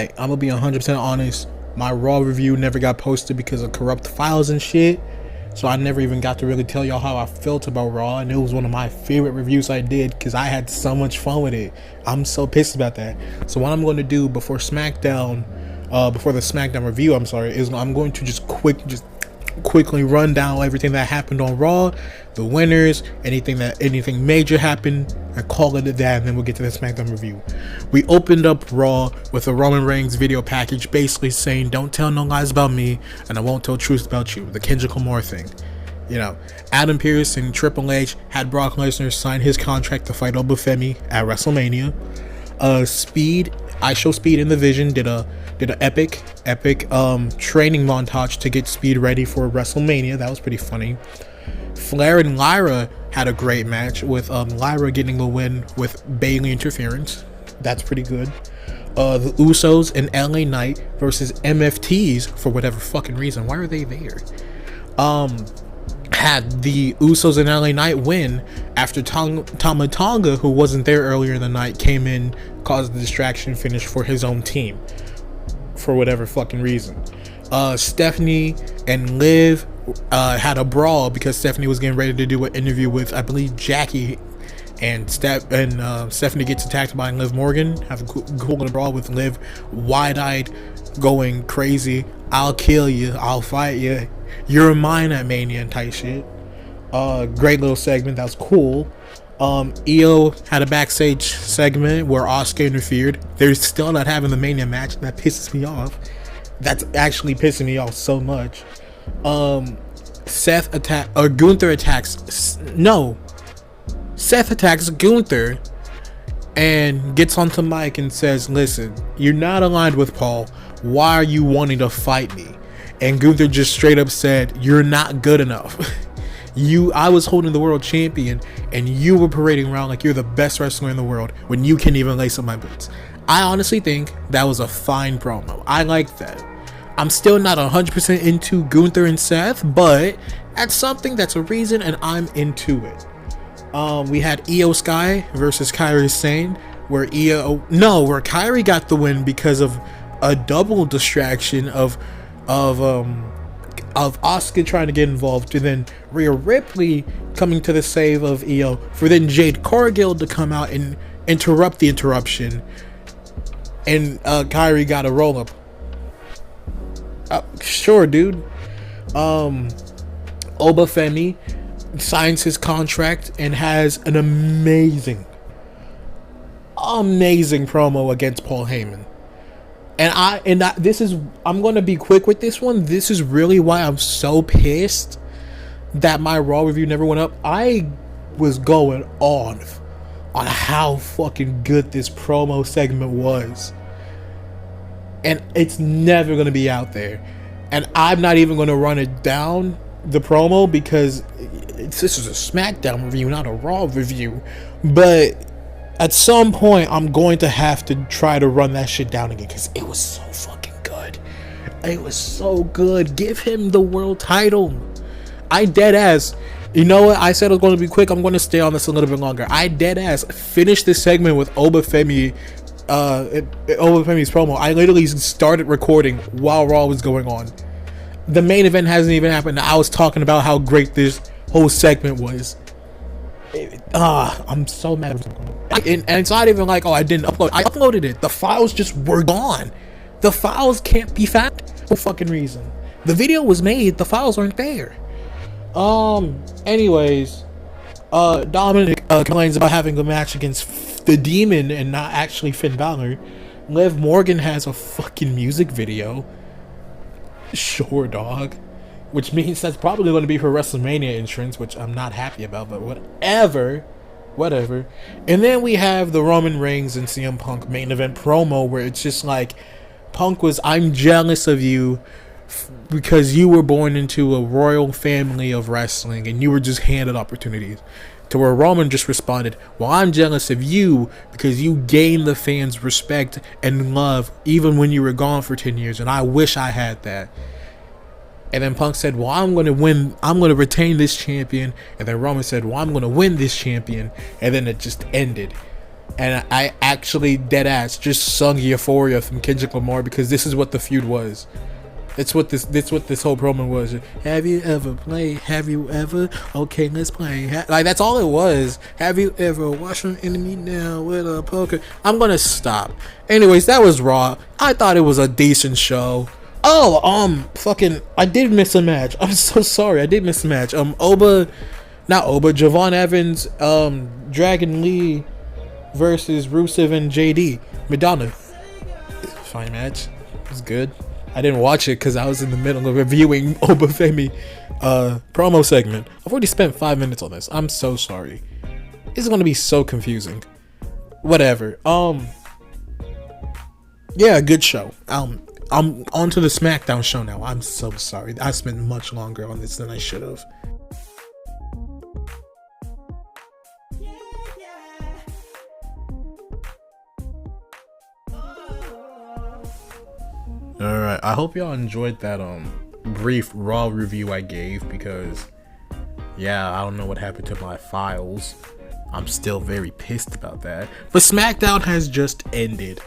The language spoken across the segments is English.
I'm gonna be 100% honest. My Raw review never got posted because of corrupt files and shit. So I never even got to really tell y'all how I felt about Raw, and it was one of my favorite reviews I did because I had so much fun with it. I'm so pissed about that. So what I'm going to do before Smackdown, before the Smackdown review, is I'm going to just quickly run down everything that happened on Raw, the winners, anything major happened, and call it a day, and then we'll get to the Smackdown review. We opened up Raw with a Roman Reigns video package basically saying, don't tell no lies about me, and I won't tell truth about you, the Kendrick Lamar thing. You know, Adam Pearce and Triple H had Brock Lesnar sign his contract to fight Obafemi at WrestleMania. Speed in the Vision did an epic training montage to get Speed ready for WrestleMania. That was pretty funny. Flair and Lyra had a great match with Lyra getting the win with Bayley interference. That's pretty good. The Usos and LA Knight versus MFTs for whatever fucking reason. Why are they there? Had the Usos and LA Knight win after Tama Tonga, who wasn't there earlier in the night, came in, caused the distraction finish for his own team for whatever fucking reason. Stephanie and Liv had a brawl because Stephanie was getting ready to do an interview with, I believe, Jackie, and Stephanie gets attacked by Liv Morgan. Have a cool little brawl with Liv wide-eyed, going crazy. I'll kill you, I'll fight you, you're mine at Mania and type shit. Great little segment, that was cool. EO had a backstage segment where Asuka interfered. They're still not having the Mania match, and that pisses me off. That's actually pissing me off so much. Seth attacks Gunther and gets onto mic and says, listen, you're not aligned with Paul, why are you wanting to fight me? And Gunther just straight up said, you're not good enough. I was holding the world champion and you were parading around like you're the best wrestler in the world when you can't even lace up my boots. I honestly think that was a fine promo. I like that. I'm still not 100% into Gunther and Seth, but that's something, that's a reason, and I'm into it. We had Io Sky versus Kairi Sane, where Kairi got the win because of a double distraction of Asuka trying to get involved, and then Rhea Ripley coming to the save of Io, for then Jade Cargill to come out and interrupt the interruption, and Kairi got a roll up. Sure, dude. Obafemi signs his contract and has an amazing promo against Paul Heyman. I'm going to be quick with this one. This is really why I'm so pissed that my Raw review never went up. I was going on how fucking good this promo segment was. And it's never going to be out there. And I'm not even going to run it down, the promo, because this is a Smackdown review, not a Raw review. But at some point, I'm going to have to try to run that shit down again, because it was so fucking good. It was so good. Give him the world title. I dead ass. You know what? I said I was going to be quick. I'm going to stay on this a little bit longer. I dead ass finished this segment with Obafemi's promo. I literally started recording while Raw was going on. The main event hasn't even happened. I was talking about how great this whole segment was. I'm so mad. And it's not even like, I didn't upload. I uploaded it. The files just were gone. The files can't be found for fucking reason. The video was made. The files aren't there. Anyways, Dominic complains about having a match against the Demon and not actually Finn Balor. Liv Morgan has a fucking music video. Sure, dog. Which means that's probably going to be her WrestleMania entrance, which I'm not happy about, but whatever. And then we have the Roman Reigns and CM Punk main event promo, where it's just like, Punk was, I'm jealous of you because you were born into a royal family of wrestling and you were just handed opportunities. To where Roman just responded, well, I'm jealous of you because you gained the fans' respect and love even when you were gone for 10 years, and I wish I had that. And then Punk said, well, I'm going to retain this champion. And then Roman said, well, I'm going to win this champion. And then it just ended. And I actually dead ass just sung Euphoria from Kendrick Lamar because this is what the feud was. That's what this whole promo was. Have you ever played? Have you ever? Okay, let's play. Like, that's all it was. Have you ever watched an enemy down with a poker? I'm gonna stop. Anyways, that was Raw. I thought it was a decent show. Oh, fucking, I did miss a match. I'm so sorry. I did miss a match. Javon Evans, Dragon Lee versus Rusev and JD. Madonna. Fine match. It was good. I didn't watch it because I was in the middle of reviewing Obafemi promo segment. I've already spent 5 minutes on this. I'm so sorry. This is gonna be so confusing. Whatever. Yeah, good show. I'm on to the Smackdown show now. I'm so sorry. I spent much longer on this than I should have. Alright, I hope y'all enjoyed that brief Raw review I gave, because yeah, I don't know what happened to my files. I'm still very pissed about that. But Smackdown has just ended.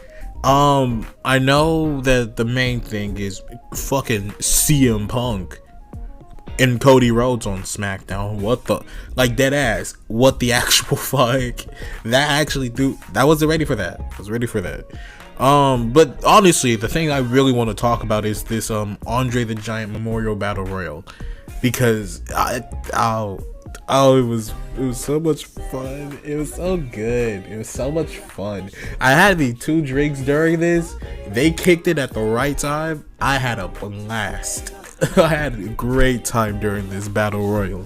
I know that the main thing is fucking CM Punk and Cody Rhodes on Smackdown. What the, like, dead ass, what the actual fuck? I wasn't ready for that. I was ready for that. But honestly, the thing I really want to talk about is this Andre the Giant Memorial Battle Royal, because it was so much fun. It was so good. It was so much fun. I had the 2 drinks during this. They kicked it at the right time. I had a blast. I had a great time during this battle royal.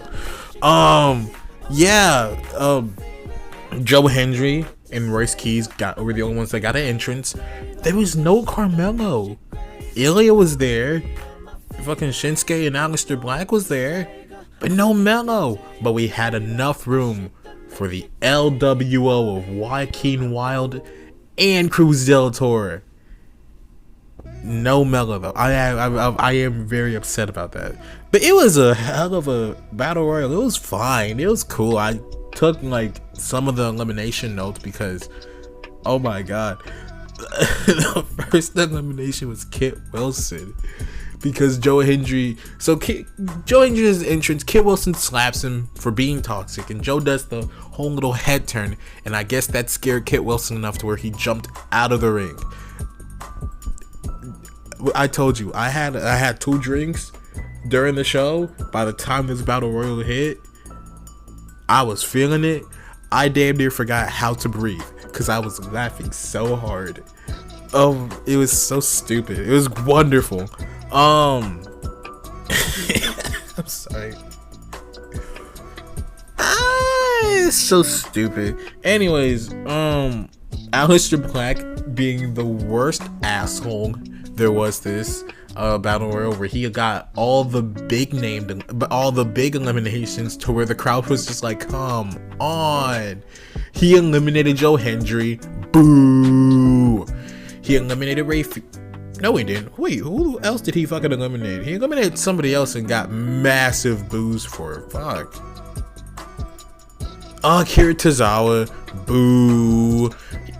Joe Hendry and Royce Keys were the only ones that got an entrance. There was no Carmelo. Ilya was there. Fucking Shinsuke and Aleister Black was there. But no Melo. But we had enough room for the LWO of Joaquin Wilde and Cruz del Toro. No Melo though. I am very upset about that. But it was a hell of a battle royal. It was fine. It was cool. I took like some of the elimination notes because, oh my god, the first elimination was Kit Wilson because Joe Hendry's entrance, Kit Wilson slaps him for being toxic, and Joe does the whole little head turn, and I guess that scared Kit Wilson enough to where he jumped out of the ring. I told you, I had 2 drinks during the show. By the time this battle royal hit, I was feeling it. I damn near forgot how to breathe because I was laughing so hard. It was so stupid. It was wonderful. I'm sorry. It's so stupid. Anyways, Aleister Black being the worst asshole there was this battle royal where he got all the big eliminations to where the crowd was just like, come on. He eliminated Joe Hendry. Boo. He eliminated no, he didn't. Wait, who else did he fucking eliminate? He eliminated somebody else and got massive boos for it. Fuck. Akira Tozawa. Boo.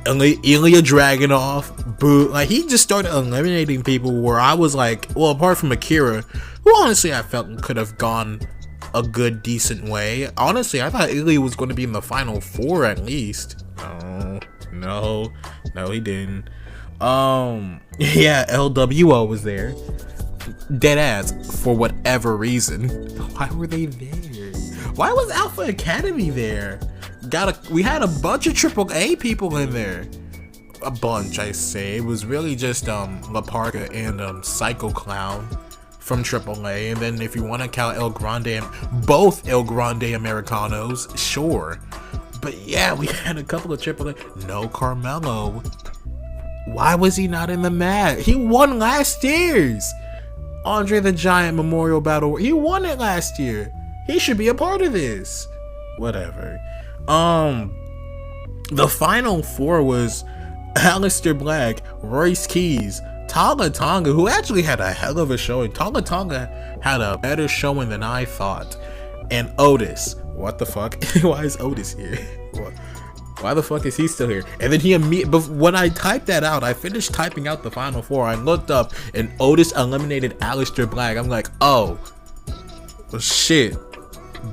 Ilya Dragunov. Boo. Like, he just started eliminating people where I was like, well, apart from Akira, who honestly I felt could have gone a good, decent way. Honestly, I thought Ilya was going to be in the final 4 at least. No, he didn't. Yeah, LWO was there. Dead ass, for whatever reason. Why were they there? Why was Alpha Academy there? We had a bunch of AAA people in there. A bunch, I say. It was really just La Parka and Psycho Clown from AAA, and then if you want to count El Grande, both El Grande Americanos, sure. But yeah, we had a couple of AAA. No Carmelo. Why was he not in the match? He won last year's Andre the Giant Memorial Battle. He won it last year. He should be a part of this. Whatever. The final 4 was Aleister Black, Royce Keys, Tonga Tonga, who actually had a hell of a showing. Tonga Tonga had a better showing than I thought. And Otis. What the fuck? Why is Otis here? What? Why the fuck is he still here? And then but when I typed that out, I finished typing out the final four. I looked up and Otis eliminated Aleister Black. I'm like, oh, well, shit.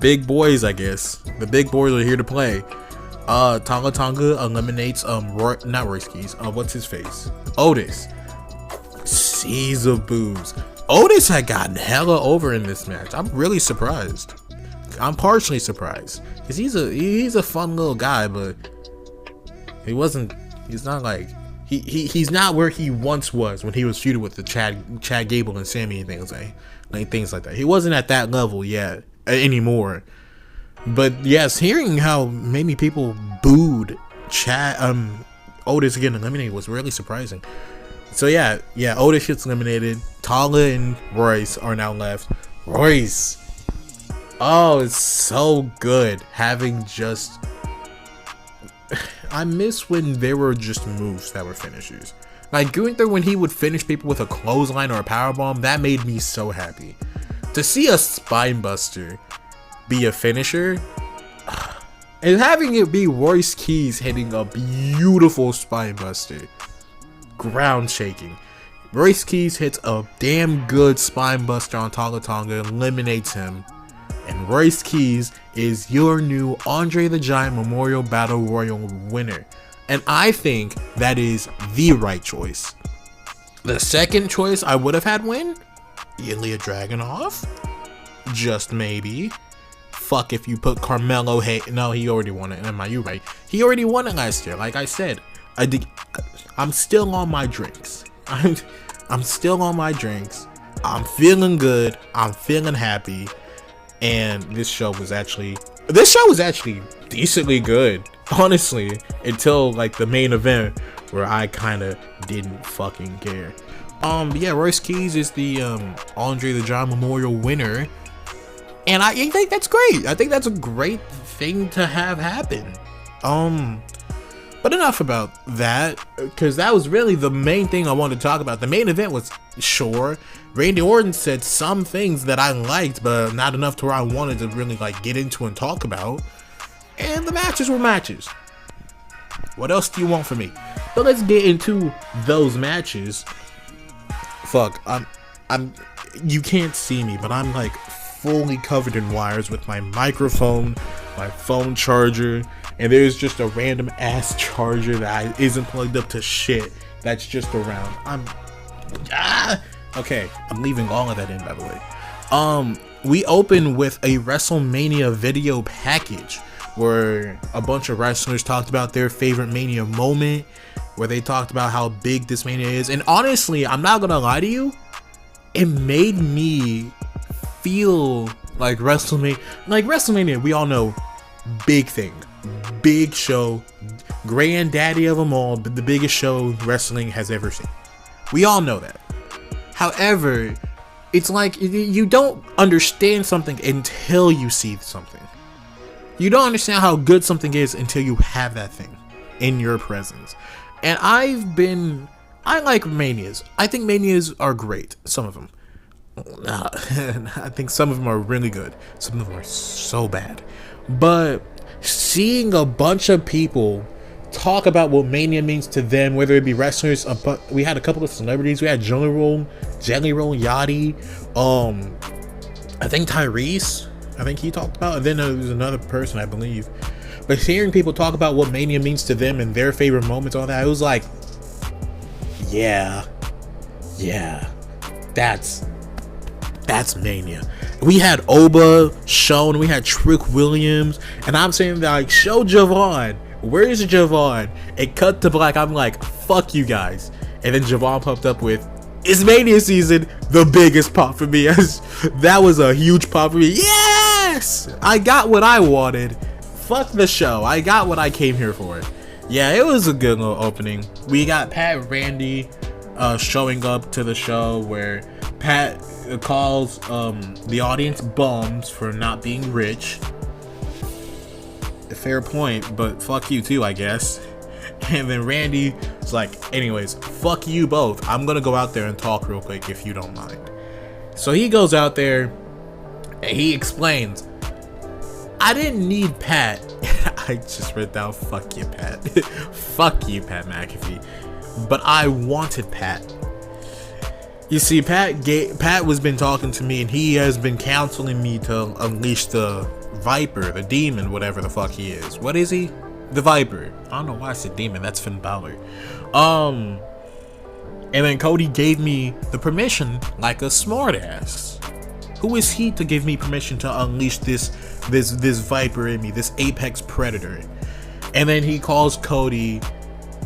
Big boys, I guess. The big boys are here to play. Tonga Tonga eliminates not Royce Keys. What's his face? Otis. Seas of boos. Otis had gotten hella over in this match. I'm really surprised. I'm partially surprised because he's a fun little guy, but he's not like he's not where he once was when he was feuded with the Chad Gable and Sammy and things like that. He wasn't at that level yet anymore. But yes, hearing how many people booed Otis getting eliminated was really surprising. So yeah, Otis gets eliminated. Tala and Royce are now left. Royce, oh, it's so good having just. I miss when there were just moves that were finishers. Like Gunther, when he would finish people with a clothesline or a powerbomb, that made me so happy. To see a spinebuster be a finisher, and having it be Royce Keys hitting a beautiful spinebuster, ground shaking. Royce Keys hits a damn good spinebuster on Tonga Tonga, eliminates him, and Royce Keys is your new Andre the Giant Memorial Battle Royal winner. And I think that is the right choice. The second choice I would have had win, Ilya Dragunov, just maybe. Fuck if you put Carmelo no, he already won it. Am I? You right? He already won it last year. Like I said, I'm still on my drinks. I'm still on my drinks. I'm feeling good. I'm feeling happy. And this show was actually decently good, honestly, until like the main event where I kind of didn't fucking care. Yeah, Royce Keys is the Andre the Giant Memorial winner, and I think that's great. I think that's a great thing to have happen. But enough about that, because that was really the main thing I wanted to talk about. The main event was, sure, Randy Orton said some things that I liked, but not enough to where I wanted to really like get into and talk about. And the matches were matches. What else do you want from me? But let's get into those matches. Fuck, you can't see me, but I'm like fully covered in wires with my microphone, my phone charger, and there's just a random ass charger that isn't plugged up to shit that's just around. Okay, I'm leaving all of that in, by the way. We open with a WrestleMania video package where a bunch of wrestlers talked about their favorite Mania moment, where they talked about how big this Mania is. And honestly, I'm not gonna lie to you, it made me feel like WrestleMania. Like WrestleMania, we all know, big thing, big show, granddaddy of them all, but the biggest show wrestling has ever seen. We all know that. However, it's like you don't understand something until you see something. You don't understand how good something is until you have that thing in your presence. And I like Manias. I think Manias are great. Some of them. I think some of them are really good. Some of them are so bad. But seeing a bunch of people talk about what Mania means to them, whether it be wrestlers, we had a couple of celebrities. We had Jelly Roll Yachty, I think Tyrese, I think he talked about, and then there was another person, I believe. But hearing people talk about what Mania means to them and their favorite moments, all that, it was like, yeah, that's Mania. We had Oba, Sean, we had Trick Williams, and I'm saying that, like, show Javon. Where's Javon? It cut to black. I'm like, fuck you guys. And then Javon popped up with, it's Mania season. The biggest pop for me. That was a huge pop for me. Yes! I got what I wanted. Fuck the show. I got what I came here for. Yeah, it was a good little opening. We got Pat and Randy showing up to the show where Pat calls the audience bums for not being rich. Fair point, but fuck you too, I guess. And then Randy was like, anyways, fuck you both. I'm gonna go out there and talk real quick if you don't mind. So he goes out there and he explains, I didn't need Pat. I just wrote down fuck you, Pat. Fuck you, Pat McAfee. But I wanted Pat. You see, Pat was been talking to me, and he has been counseling me to unleash the Viper, the demon, whatever the fuck he is. What is he? The Viper. I don't know why I said demon. That's Finn Balor. And then Cody gave me the permission like a smartass. Who is he to give me permission to unleash this Viper in me, this apex predator? And then he calls Cody.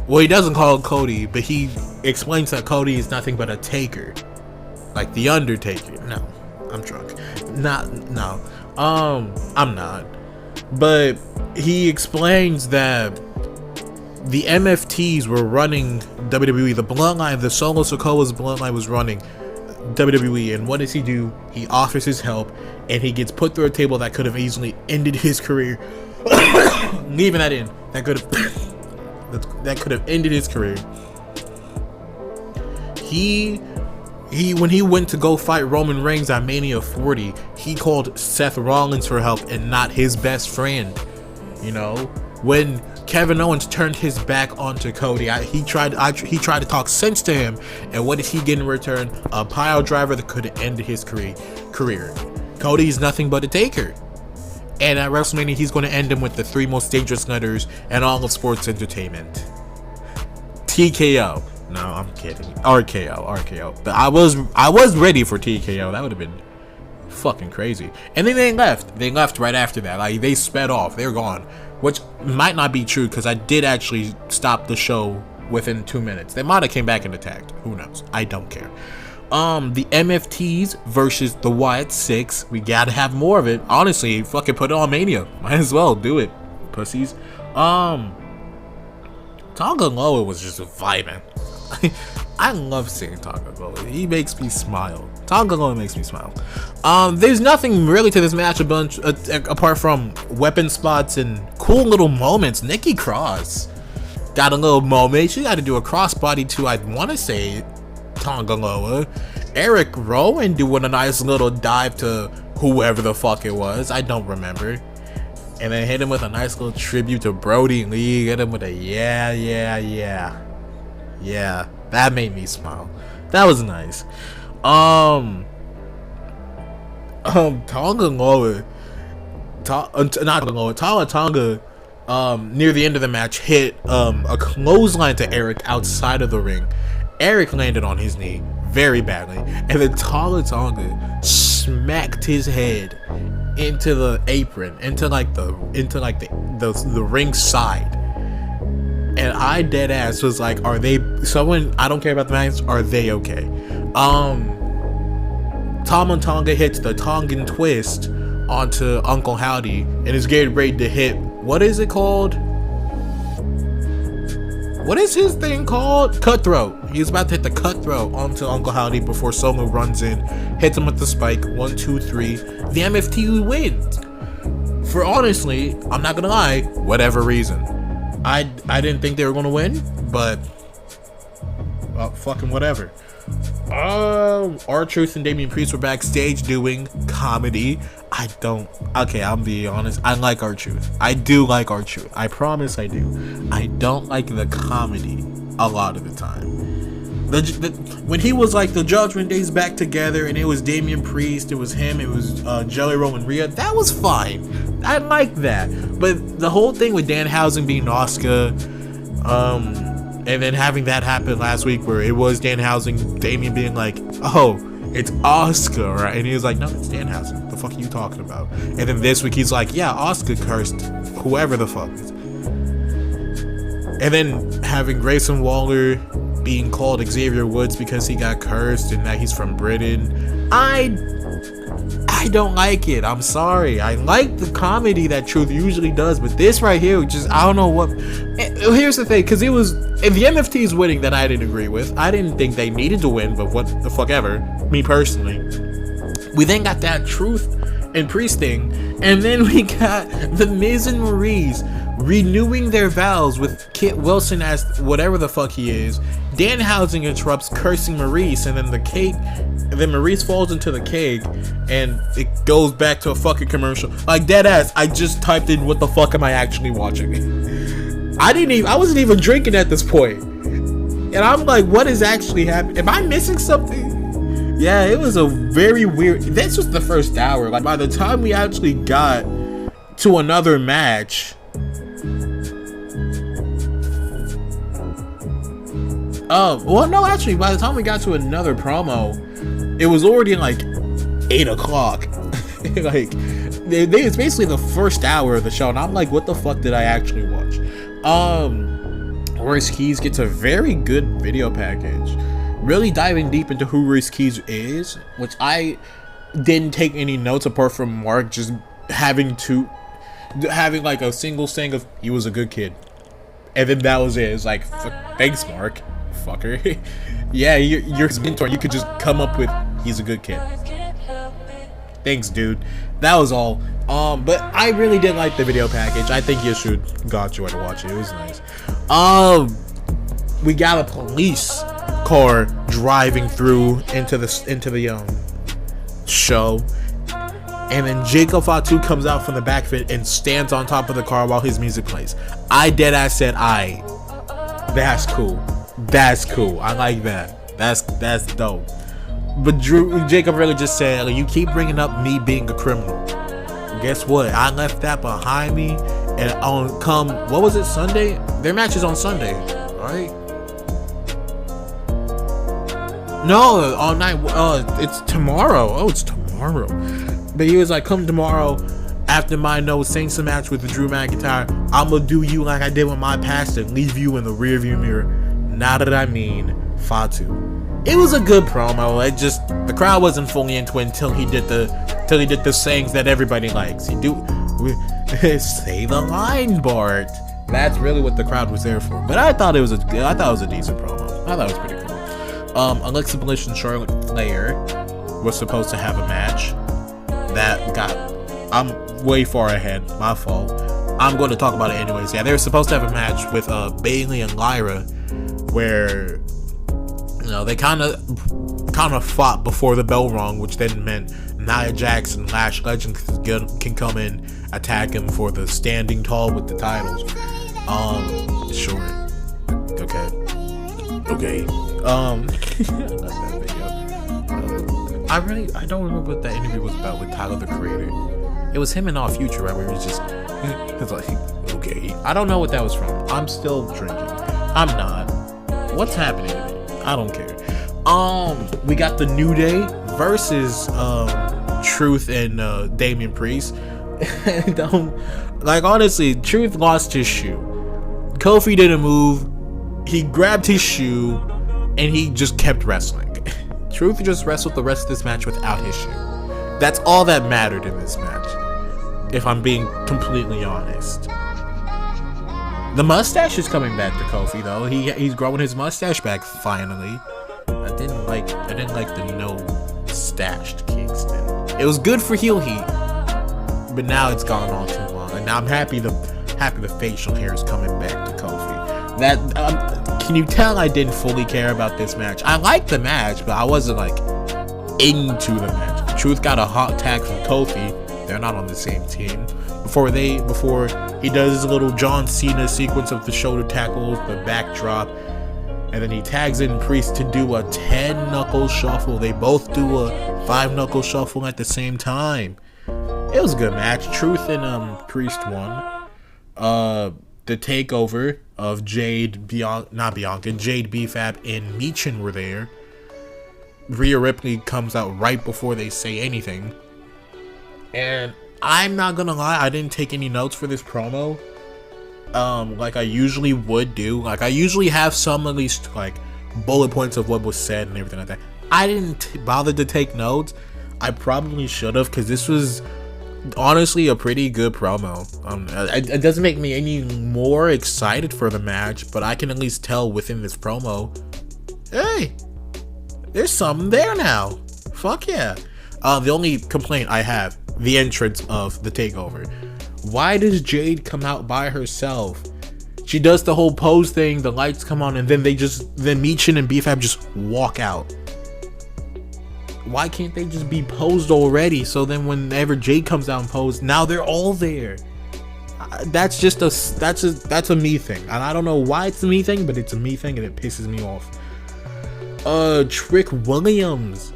Well, he doesn't call Cody, but he explains that Cody is nothing but a taker, like the Undertaker. No, I'm drunk. No. I'm not. But he explains that the MFTs were running WWE. The bloodline, the Solo Sikoa's bloodline was running WWE. And what does he do? He offers his help, and he gets put through a table that could have easily ended his career. Leaving that in, that could have ended his career. He when he went to go fight Roman Reigns at Mania 40, he called Seth Rollins for help and not his best friend. You know, when Kevin Owens turned his back onto Cody, he tried to talk sense to him, and what did he get in return? A pile driver that could have ended his career. Cody's nothing but a taker. And at WrestleMania, he's going to end him with the 3 most dangerous letters in all of sports entertainment. TKO. No, I'm kidding. RKO. But I was ready for TKO. That would have been fucking crazy. And then they left. They left right after that. Like, they sped off. They're gone. Which might not be true, because I did actually stop the show within 2 minutes. They might have came back and attacked. Who knows? I don't care. The MFTs versus the Wyatt 6. We gotta have more of it. Honestly, fucking put it on Mania. Might as well do it, pussies. Tonga Loa was just vibing. I love seeing Tonga Loa. He makes me smile. Tonga Loa makes me smile. There's nothing really to this match apart from weapon spots and cool little moments. Nikki Cross got a little moment. She got to do a crossbody too. I want to say Tonga Loa. Eric Rowan doing a nice little dive to whoever the fuck it was. I don't remember. And then hit him with a nice little tribute to Brody Lee. Hit him with a yeah. That made me smile. That was nice. Tonga Loa. Tonga near the end of the match hit a clothesline to Eric outside of the ring. Eric landed on his knee very badly, and then Tonga smacked his head into the apron, into the ring side. And I dead ass was like, are they someone? I don't care about the match. Are they okay? Tonga hits the Tongan twist onto Uncle Howdy and is getting ready to hit. What is it called? What is his thing called? Cutthroat. He's about to hit the cutthroat onto Uncle Howdy before Solo runs in, hits him with the spike. 1, 2, 3. The MFT wins. For honestly, I'm not gonna lie, whatever reason. I didn't think they were gonna win, but fucking whatever. R-Truth and Damian Priest were backstage doing comedy. I'll be honest, I like R-Truth. I do like R-Truth. I promise I do. I don't like the comedy a lot of the time. When he was like the Judgment Day's back together and it was Damian Priest, it was him, it was Jelly Roll and Rhea, that was fine. I like that. But the whole thing with Danhausen being Asuka, and then having that happen last week where it was Danhausen, Damian being like, oh, it's Asuka, right? And he was like, no, it's Danhausen. What the fuck are you talking about? And then this week he's like, yeah, Asuka cursed whoever the fuck is. And then having Grayson Waller being called Xavier Woods because he got cursed and that he's from Britain. I don't like it. I'm sorry. I like the comedy that Truth usually does, but this right here, just, I don't know what. Here's the thing, because it was, if the MFT's winning that I didn't agree with. I didn't think they needed to win, but what the fuck ever. Me personally. We then got that Truth and Priest thing, and then we got the Miz and Maryse renewing their vows with Kit Wilson as whatever the fuck he is. Danhausen interrupts, cursing Maurice, and then then Maurice falls into the keg, and it goes back to a fucking commercial. Like, dead ass, I just typed in, what the fuck am I actually watching? I wasn't even drinking at this point. And I'm like, what is actually happening? Am I missing something? Yeah, it was a very weird, this was the first hour. Like, by the time we actually got to another match, well, no, actually, by the time we got to another promo, it was already like 8 o'clock. Like, it's basically the first hour of the show, and I'm like, what the fuck did I actually watch? Royce Keys gets a very good video package, really diving deep into who Royce Keys is, which I didn't take any notes apart from Mark just having like a single saying of, he was a good kid, and then that was it. It's like, thanks, Mark. Fucker. Yeah, you're his mentor. You could just come up with, he's a good kid. Thanks, dude. That was all. But I really did like the video package. I think you should enjoy to watch it. It was nice. We got a police car driving through into the show, and then Jacob Fatu comes out from the back of it and stands on top of the car while his music plays. I deadass said, that's cool. That's cool. I like that. That's dope. But Jacob really just said, you keep bringing up me being a criminal. Guess what? I left that behind me, and what was it, Sunday? Their match is on Sunday, right? No, all night. It's tomorrow. Oh, it's tomorrow. But he was like, come tomorrow after my No Saints match with the Drew McIntyre. I'm gonna do you like I did with my past and leave you in the rearview mirror. Now that I mean Fatu. It was a good promo. It just, the crowd wasn't fully into it until he did the sayings that everybody likes. Say the line, Bart. That's really what the crowd was there for. But I thought it was a decent promo. I thought it was pretty cool. Alexa Bliss and Charlotte Flair was supposed to have a match. I'm way far ahead. My fault. I'm going to talk about it anyways. Yeah, they were supposed to have a match with Bayley and Lyra, where they kind of fought before the bell rung, which then meant Nia Jax and Lash Legend can come in, attack him for the standing tall with the titles. Sure. Okay. I don't remember what that interview was about with Tyler the Creator. It was him and All Future, right? Where he was just, it's like, okay. I don't know what that was from. I'm still drinking. I'm not. What's happening to me? I don't care. We got the New Day versus Truth and Damian Priest. Honestly, Truth lost his shoe. Kofi didn't move. He grabbed his shoe and he just kept wrestling. Truth just wrestled the rest of this match without his shoe. That's all that mattered in this match, if I'm being completely honest. The mustache is coming back to Kofi though. He's growing his mustache back finally. I didn't like the no stashed Kingston. It was good for heel heat, but now it's gone on too long. And now I'm happy the facial hair is coming back to Kofi. Can you tell I didn't fully care about this match? I liked the match, but I wasn't into the match. Truth got a hot tag from Kofi. They're not on the same team. Before he does his little John Cena sequence of the shoulder tackles, the backdrop, and then he tags in Priest to do a 10-knuckle shuffle. They both do a 5-knuckle shuffle at the same time. It was a good match. Truth and Priest won. The takeover of Jade B-Fab and Michin were there. Rhea Ripley comes out right before they say anything. And I'm not gonna lie, I didn't take any notes for this promo. Like I usually would do. Like I usually have some at least bullet points of what was said and everything like that. I didn't bother to take notes. I probably should have, because this was honestly a pretty good promo. It doesn't make me any more excited for the match, but I can at least tell within this promo, hey, there's something there now. Fuck yeah. The only complaint I have, the entrance of the takeover. Why does Jade come out by herself? She does the whole pose thing, the lights come on, and then Michin and BFAB just walk out. Why can't they just be posed already? So then whenever Jade comes out and posed, now they're all there. That's a me thing, and I don't know why it's a me thing, but it's a me thing, and it pisses me off. Trick Williams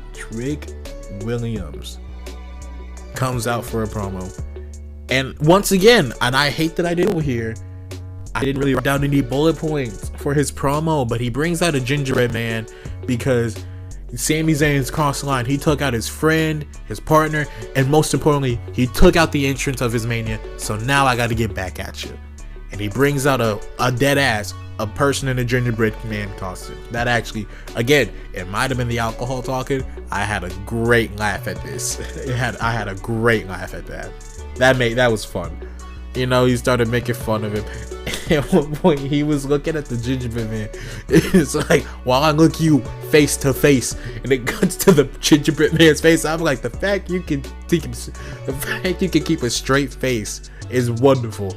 comes out for a promo, and once again, and I hate that I did over here, I didn't really write down any bullet points for his promo, but he brings out a gingerbread man because Sami Zayn's crossed the line. He took out his friend, his partner, and most importantly, he took out the entrance of his Mania. So now I got to get back at you. And he brings out a dead ass, a person in a gingerbread man costume. That actually, again, it might have been the alcohol talking. I had a great laugh at this. I had a great laugh at that. That was fun. You know, he started making fun of him. At one point, he was looking at the gingerbread man. It's like, while I look you face to face, and it cuts to the gingerbread man's face. I'm like, the fact you can keep a straight face is wonderful.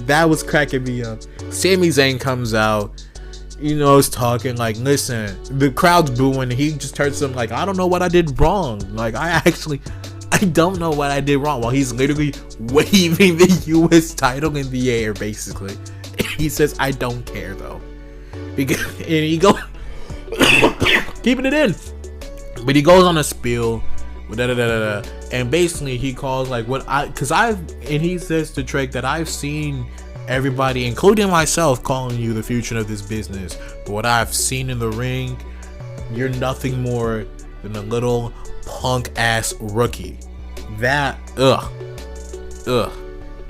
That was cracking me up. Sami Zayn comes out, you know, is talking like, listen, the crowd's booing. He just turns to him like, I don't know what I did wrong. Like, I don't know what I did wrong. While he's literally waving the US title in the air, basically. He says, I don't care though. Because, and he goes, keeping it in. But he goes on a spiel, and basically he calls like and he says to Trick that I've seen everybody, including myself, calling you the future of this business. But what I've seen in the ring, you're nothing more than a little punk ass rookie. That ugh.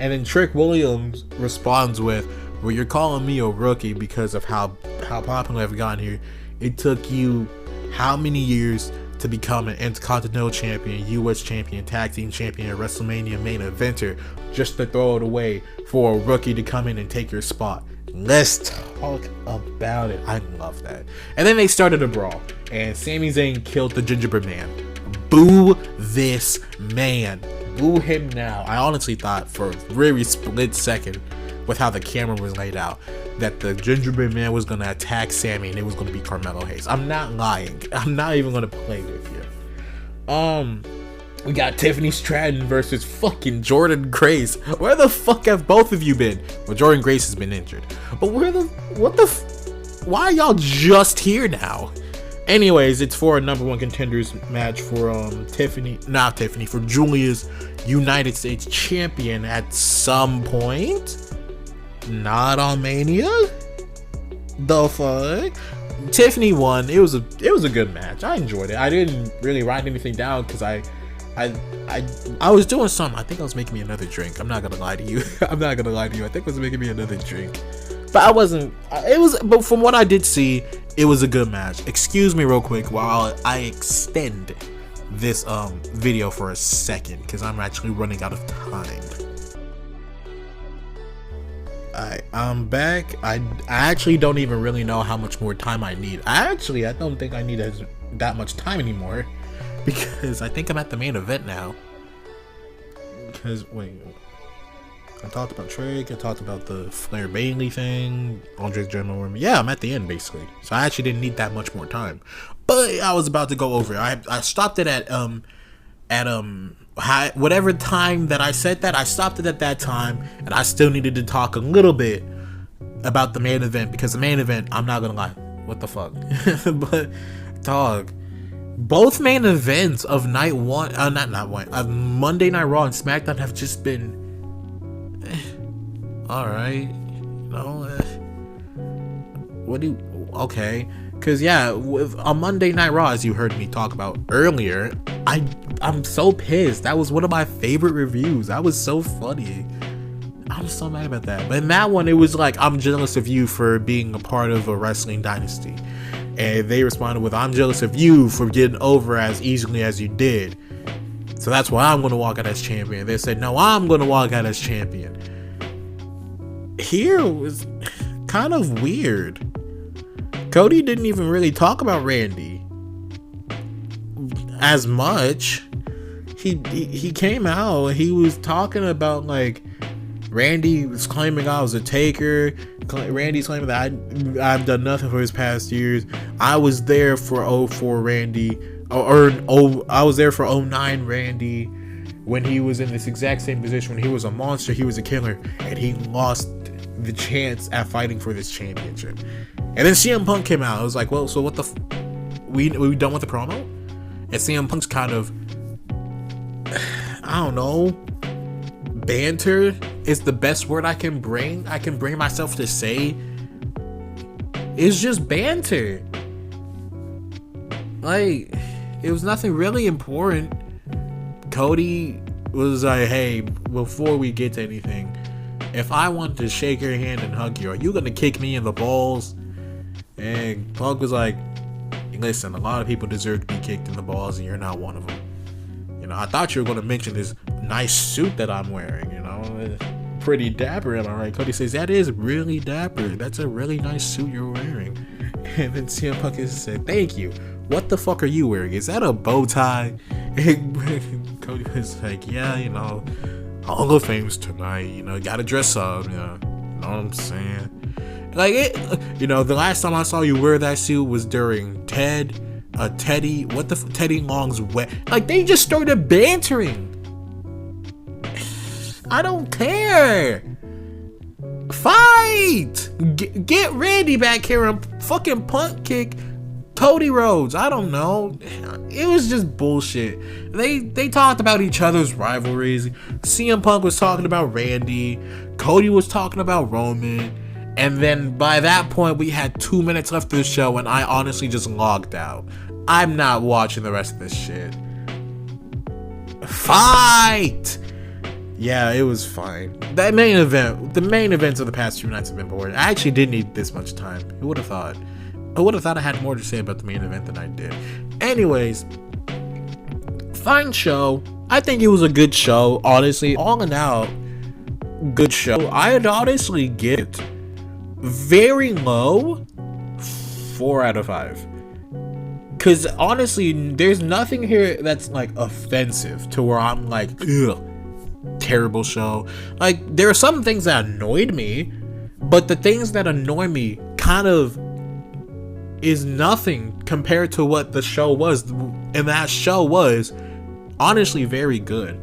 And then Trick Williams responds with, well, you're calling me a rookie because of how popular I've gotten here. It took you how many years to become an Intercontinental Champion, US Champion, Tag Team Champion, WrestleMania main eventer, just to throw it away for a rookie to come in and take your spot. Let's talk about it. I love that. And then they started a brawl, and Sami Zayn killed the gingerbread man. Boo this man. Boo him now. I honestly thought for a very split second, with how the camera was laid out, that the gingerbread man was gonna attack Sami and it was gonna be Carmelo Hayes. I'm not lying. I'm not even gonna play with you. We got Tiffany Stratton versus fucking Jordan Grace. Where the fuck have both of you been? Well, Jordan Grace has been injured, but why are y'all just here now? Anyways, it's for a #1 contenders match for for Julia's United States champion at some point. Not on Mania. The fuck? Tiffany won. It was a good match. I enjoyed it. I didn't really write anything down because I was doing something. I think I was making me another drink. I'm not gonna lie to you. I think it was making me another drink. But I wasn't. But from what I did see, it was a good match. Excuse me, real quick, while I extend this video for a second, because I'm actually running out of time. I'm back. I actually don't even really know how much more time I need. I don't think I need that much time anymore, because I think I'm at the main event now. Because wait, I talked about Trick. I talked about the Flair Bailey thing. Andre's General Room. Yeah, I'm at the end basically. So I actually didn't need that much more time. But I was about to go over it. I stopped it at whatever time that I said that. I stopped it at that time, and I still needed to talk a little bit about the main event, because the main event, I'm not gonna lie, what the fuck. But dog, both main events of night one, of Monday Night Raw and SmackDown have just been alright, you know. Okay, because yeah, on Monday Night Raw, as you heard me talk about earlier, I'm so pissed. That was one of my favorite reviews. That was so funny. I'm so mad about that. But in that one, it was like, I'm jealous of you for being a part of a wrestling dynasty. And they responded with, I'm jealous of you for getting over as easily as you did. So that's why I'm going to walk out as champion. They said, no, I'm going to walk out as champion. Here was kind of weird. Cody didn't even really talk about Randy as much. He came out, he was talking about like Randy was claiming I was a taker. Randy's claiming that I've done nothing for his past years. I was there for 04 Randy, I was there for 09 Randy, when he was in this exact same position, when he was a monster, he was a killer, and he lost the chance at fighting for this championship. And then CM Punk came out. I was like, well, so what the we done with the promo? And CM Punk's kind of, I don't know, banter is the best word I can bring myself to say. It's just banter. Like, it was nothing really important. Cody was like, hey, before we get to anything, if I want to shake your hand and hug you, are you gonna kick me in the balls? And Punk was like, listen, a lot of people deserve to be kicked in the balls, and you're not one of them. You know, I thought you were gonna mention this nice suit that I'm wearing, you know, pretty dapper, am I right? Cody says, that is really dapper. That's a really nice suit you're wearing. And then CM Punk said, thank you. What the fuck are you wearing? Is that a bow tie? And Cody was like, yeah, you know, Hall of Fame's tonight, you know, gotta dress up, you know what I'm saying? Like, it, you know, the last time I saw you wear that suit was during Teddy Long's wet. Like, they just started bantering. I don't care. Fight! Get Randy back here and fucking punt kick Cody Rhodes. I don't know. It was just bullshit. They talked about each other's rivalries. CM Punk was talking about Randy. Cody was talking about Roman. And then by that point, we had 2 minutes left of the show, and I honestly just logged out. I'm not watching the rest of this shit. Fight! Yeah, it was fine. The main events of the past 2 nights have been boring. I actually didn't need this much time. Who would have thought? I would have thought I had more to say about the main event than I did. Anyways, fine show. I think it was a good show, honestly. All in all, good show. I'd honestly give it very low 4 out of 5. Because honestly, there's nothing here that's like offensive to where I'm like, ugh, terrible show. Like, there are some things that annoyed me, but the things that annoy me kind of is nothing compared to what the show was, and that show was honestly very good.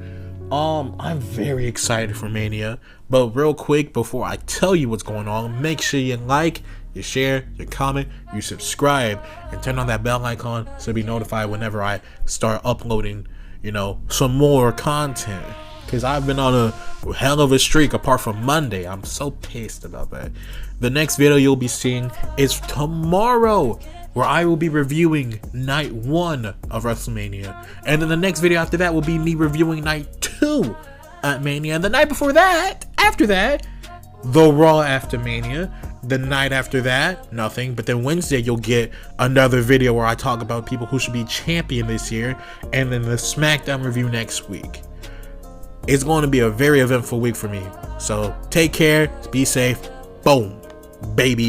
I'm very excited for Mania, but real quick before I tell you what's going on, make sure you like, you share, you comment, you subscribe, and turn on that bell icon so be notified whenever I start uploading, you know, some more content. Because I've been on a hell of a streak apart from Monday. I'm so pissed about that. The next video you'll be seeing is tomorrow, where I will be reviewing night 1 of WrestleMania. And then the next video after that will be me reviewing night 2 at Mania. And the night before that, after that, the Raw after Mania. The night after that, nothing. But then Wednesday, you'll get another video where I talk about people who should be champion this year. And then the Smackdown review next week. It's going to be a very eventful week for me. So take care, be safe, boom, baby.